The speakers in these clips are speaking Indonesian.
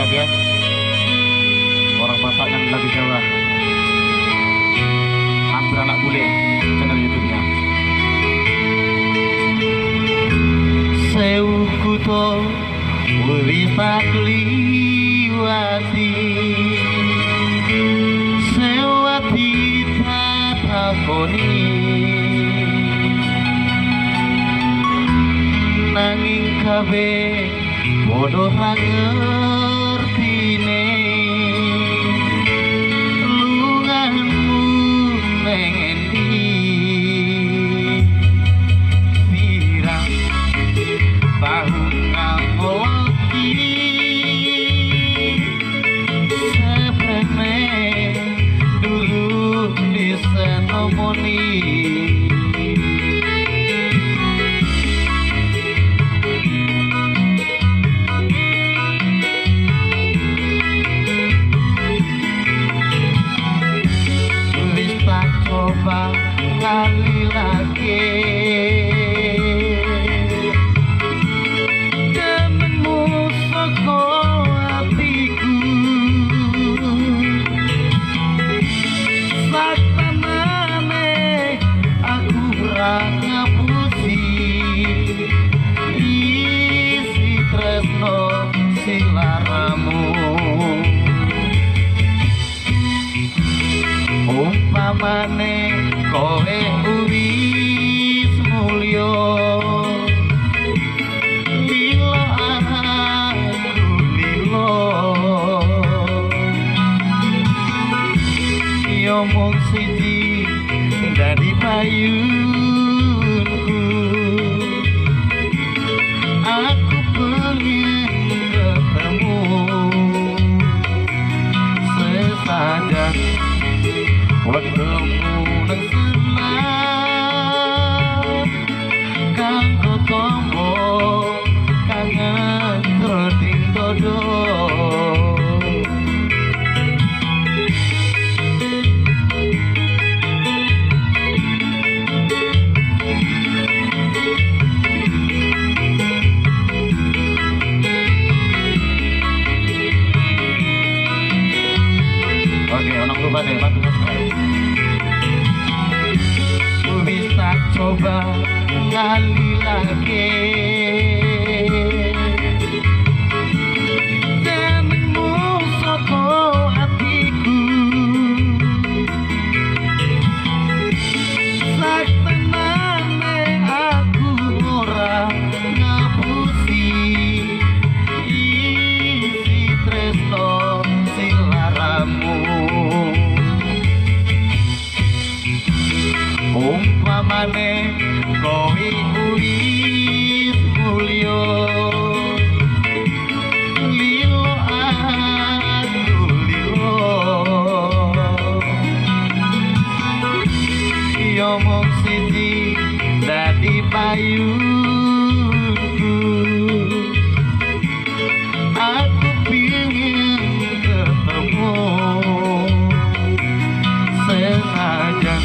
ya. Orang Batak yang lagu Jawa. Hampir anak bule channel YouTube-nya. Sewu kuto wis tak liwati. Sewati takoni. Nanging kabeh padha ngertine lunganmu ning endi pirang tahun ngapolaki seprene dulu disenomoni. Coba kali lagi jenengmu saka atiku saktenane aku ora ngapusi isi tresno silaramu. Umpamane kowe wis mulya lilo aku lilo yo mung siji dadi payunku aku pengen ketemu sesajen wetemu nang senang kanggo tombo kangen roding dodo. Oke, orang lupa deh, bantu subscribe. Bisa coba ngali lagi jenengmu saka atiku saktenane aku ora ngapusi isi tresno silaramu. Umpamane kowe wis mulya lilo aku lilo yo mung siji dadi payunku aku pingin ketemu senajan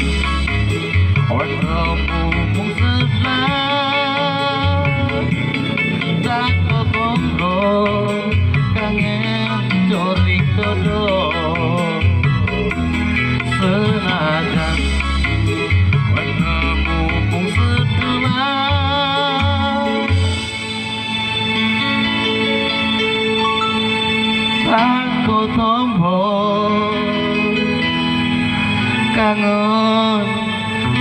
wetemu mung senang tak konggo kangen coring dodo senajan wetemu mung senang tak tombo kangen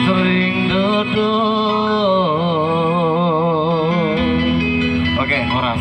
sering dodo. Oke, horas.